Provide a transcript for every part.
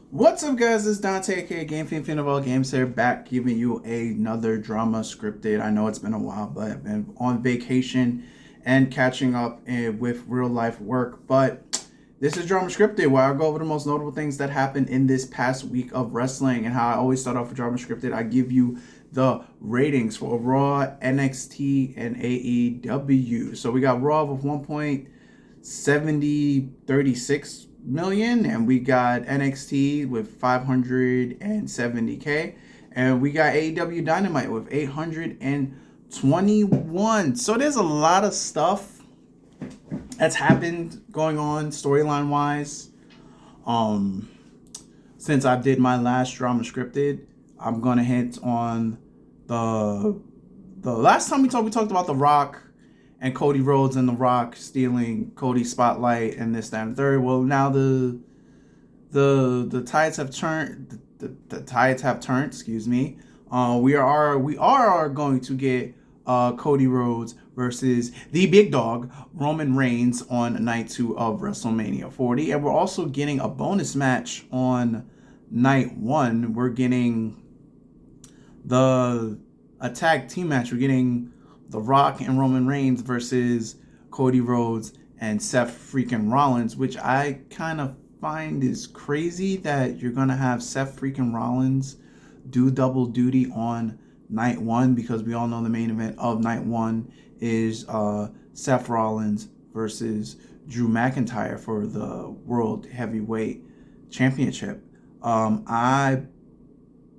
What's up, guys? It's Dante, aka Game Fan of all games here, back giving you another drama scripted. I know it's been a while, but I've been on vacation and catching up with real life work. But this is drama scripted, where I go over the most notable things that happened in this past week of wrestling. And how I always start off with drama scripted, I give you the ratings for Raw, NXT, and AEW. So we got Raw with 1.7036 million, and we got NXT with 570K, and we got AEW Dynamite with 821. So there's a lot of stuff that's happened going on storyline wise. Um since I did my last drama scripted, I'm gonna hit on the last time we talked about The Rock and Cody Rhodes and The Rock stealing Cody's spotlight and this, that, and third. Well, now the tides have turned. The tides have turned. Excuse me. We are going to get Cody Rhodes versus the big dog Roman Reigns on night 2 of WrestleMania 40, and we're also getting a bonus match on night 1. We're getting a tag team match. We're getting The Rock and Roman Reigns versus Cody Rhodes and Seth freaking Rollins, which I kind of find is crazy that you're going to have Seth freaking Rollins do double duty on night 1, because we all know the main event of night 1 is Seth Rollins versus Drew McIntyre for the World Heavyweight Championship. I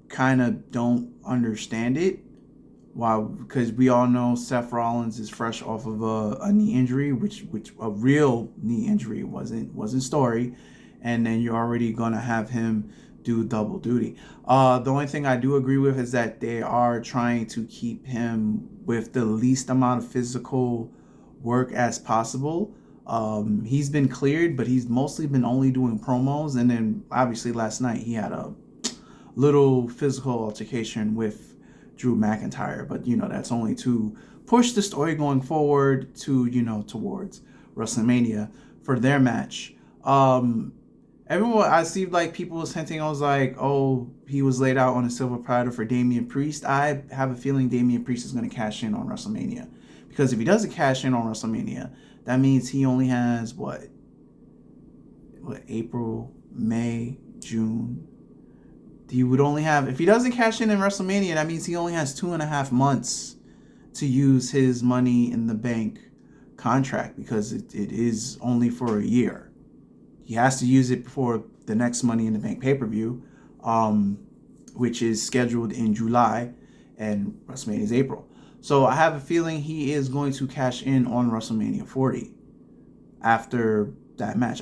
kind of don't understand it. Why? Because we all know Seth Rollins is fresh off of a knee injury, which a real knee injury wasn't story, and then you're already gonna have him do double duty. The only thing I do agree with is that they are trying to keep him with the least amount of physical work as possible. He's been cleared, but he's mostly been only doing promos, and then obviously last night he had a little physical altercation with Drew McIntyre, but that's only to push the story going forward to towards WrestleMania for their match. Everyone, I see, like, people was hinting. I was like, oh, he was laid out on a silver platter for Damian Priest. I have a feeling Damian Priest is going to cash in on WrestleMania, because if he doesn't cash in on WrestleMania, that means he only has what April, May, June. He would only have, if he doesn't cash in WrestleMania, that means he only has 2.5 months to use his Money in the Bank contract, because it is only for a year. He has to use it before the next Money in the Bank pay-per-view, which is scheduled in July, and WrestleMania is April. So I have a feeling he is going to cash in on WrestleMania 40 after that match.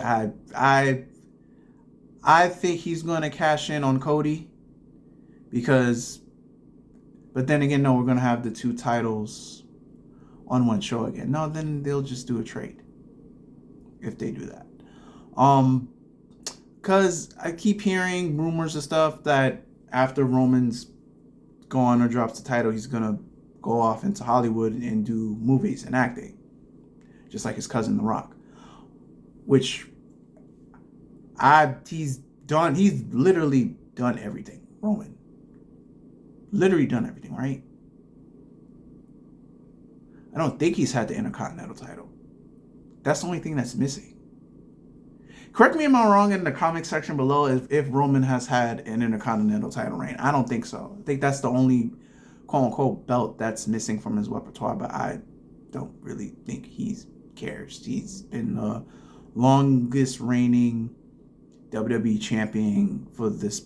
I think he's going to cash in on Cody, but then again, no, we're going to have the two titles on one show again. No, then they'll just do a trade if they do that. Because I keep hearing rumors and stuff that after Roman's gone or drops the title, he's going to go off into Hollywood and do movies and acting, just like his cousin The Rock, which he's literally done everything. Roman literally done everything, right? I don't think he's had the Intercontinental title. That's the only thing that's missing. Correct me if I'm wrong in the comment section below if Roman has had an Intercontinental title reign. I don't think so. I think that's the only quote-unquote belt that's missing from his repertoire, but I don't really think he cares. He's been the longest reigning WWE champion for this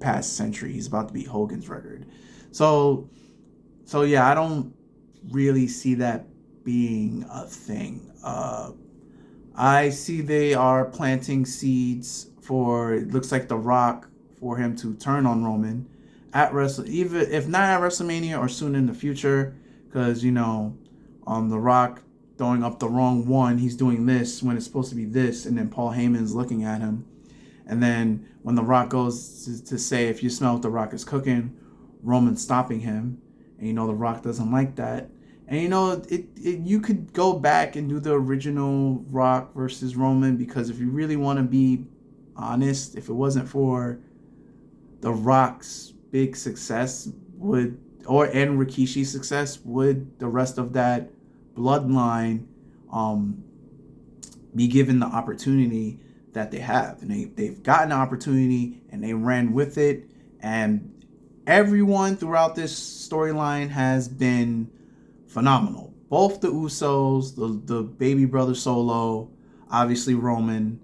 past century. He's about to beat Hogan's record. So yeah, I don't really see that being a thing. I see they are planting seeds for, it looks like, The Rock, for him to turn on Roman at even if not at WrestleMania or soon in the future, because The Rock throwing up the wrong one. He's doing this when it's supposed to be this, and then Paul Heyman's looking at him. And then when The Rock goes to say, if you smell what The Rock is cooking, Roman's stopping him. And The Rock doesn't like that. And you could go back and do the original Rock versus Roman, because if you really want to be honest, if it wasn't for The Rock's big success, and Rikishi's success, would the rest of that bloodline be given the opportunity that they have? And they've gotten the opportunity and they ran with it. And everyone throughout this storyline has been phenomenal. Both the Usos, the baby brother Solo, obviously Roman,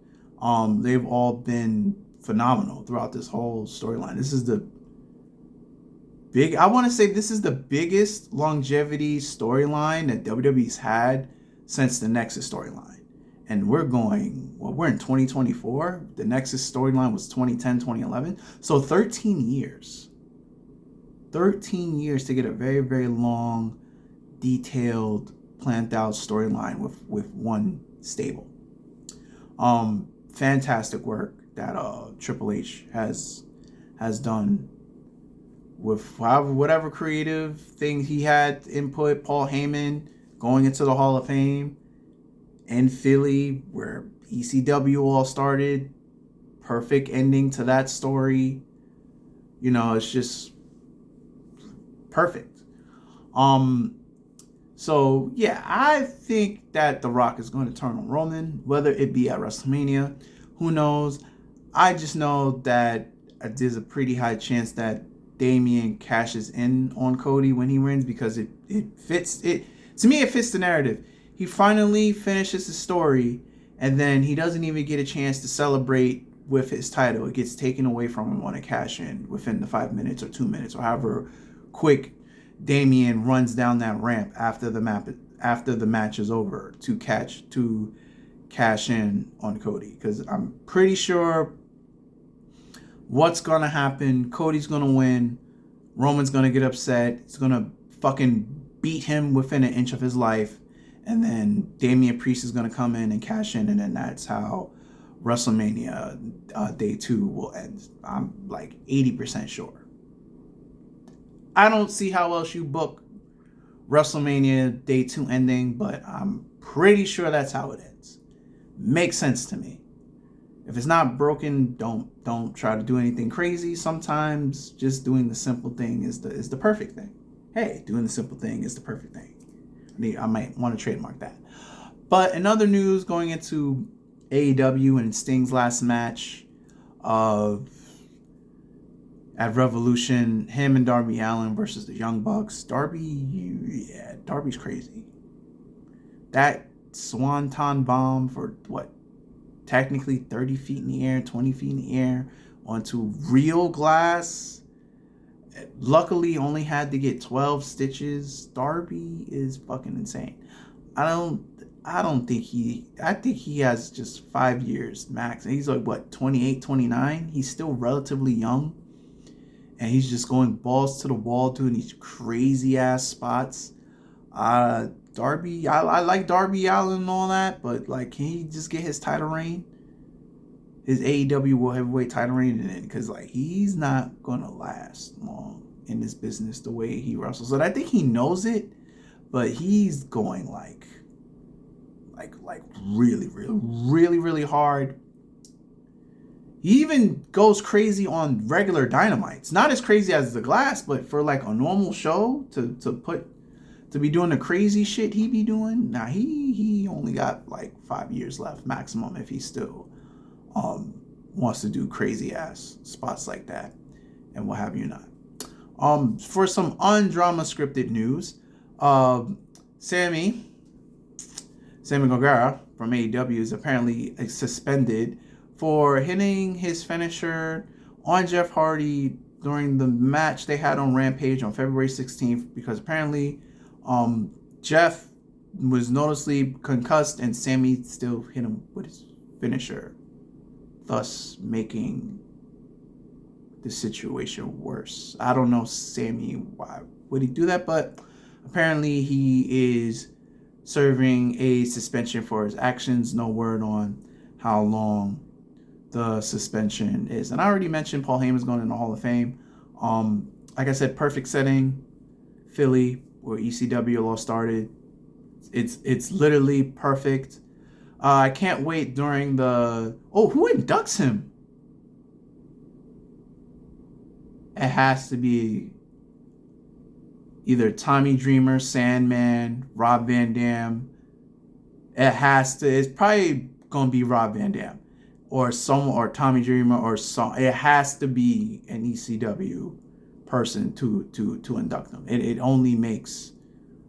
they've all been phenomenal throughout this whole storyline. This is the biggest longevity storyline that WWE's had since the Nexus storyline. And we're in 2024. The Nexus storyline was 2010, 2011. So 13 years. 13 years to get a very, very long, detailed, planned out storyline with one stable. Fantastic work that Triple H has done with whatever creative thing he had input. Paul Heyman going into the Hall of Fame in Philly, where ECW all started. Perfect ending to that story. It's just perfect. So yeah, I think that The Rock is going to turn on Roman, whether it be at WrestleMania. Who knows? I just know that there's a pretty high chance that Damian cashes in on Cody when he wins, because it fits it. To me, it fits the narrative. He finally finishes the story, and then he doesn't even get a chance to celebrate with his title. It gets taken away from him on a cash in within the 5 minutes or 2 minutes, or however quick Damian runs down that ramp after the match is over to cash in on Cody. Because I'm pretty sure what's gonna happen, Cody's gonna win, Roman's gonna get upset, he's gonna fucking beat him within an inch of his life, and then Damian Priest is gonna come in and cash in, and then that's how WrestleMania Day 2 will end. I'm like 80% sure. I don't see how else you book WrestleMania Day 2 ending, but I'm pretty sure that's how it ends. Makes sense to me. If it's not broken, don't try to do anything crazy. Sometimes just doing the simple thing is the perfect thing. Hey, doing the simple thing is the perfect thing. I might want to trademark that. But in other news, going into AEW and Sting's last match at Revolution, him and Darby Allin versus the Young Bucks. Darby's crazy. That swanton bomb for what? Technically 30 feet in the air, 20 feet in the air, onto real glass. Luckily, only had to get 12 stitches. Darby is fucking insane. I think he has just 5 years max. And he's like, what, 28, 29? He's still relatively young. And he's just going balls to the wall doing these crazy ass spots. Darby, I like Darby Allin and all that, but like, can he just get his title reign? His AEW World Heavyweight title reign, and because like he's not gonna last long in this business the way he wrestles. And I think he knows it, but he's going like really, really, really, really hard. He even goes crazy on regular Dynamites. Not as crazy as the glass, but for like a normal show to be doing the crazy shit he be doing. Now he only got like 5 years left maximum if he still wants to do crazy ass spots like that and what have you not. For some undrama scripted news, Sammy Guevara from AEW is apparently suspended for hitting his finisher on Jeff Hardy during the match they had on Rampage on February 16th, because apparently Jeff was noticeably concussed and Sammy still hit him with his finisher, thus making the situation worse. I don't know, Sammy, why would he do that? But apparently he is serving a suspension for his actions. No word on how long the suspension is. And I already mentioned Paul Heyman's going in the Hall of Fame. Like I said, perfect setting, Philly, where ECW all started. It's literally perfect. I can't wait during the... Oh, who inducts him? it has to be either Tommy Dreamer, Sandman, Rob Van Dam. It's probably gonna be Rob Van Dam, or Tommy Dreamer, or some. It has to be an ECW person to induct them. It only makes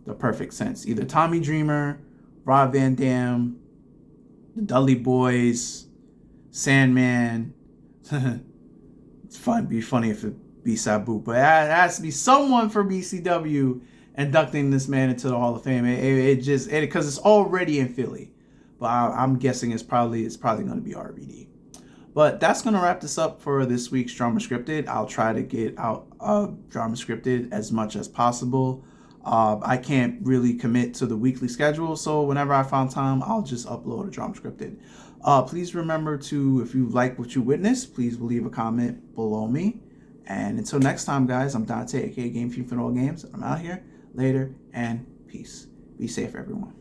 the perfect sense. Either Tommy Dreamer, Rob Van Dam, the Dudley Boys, Sandman. It's fun. Be funny if it be Sabu, but it has to be someone from ECW inducting this man into the Hall of Fame. Because it's already in Philly, but I'm guessing it's probably going to be RVD. But that's going to wrap this up for this week's Drama Scripted. I'll try to get out Drama Scripted as much as possible. I can't really commit to the weekly schedule, so whenever I found time, I'll just upload a Drama Scripted. Please remember to, if you like what you witnessed, please leave a comment below me. And until next time, guys, I'm Dante, aka Game Fiend for All Games. I'm out here. Later, and peace. Be safe, everyone.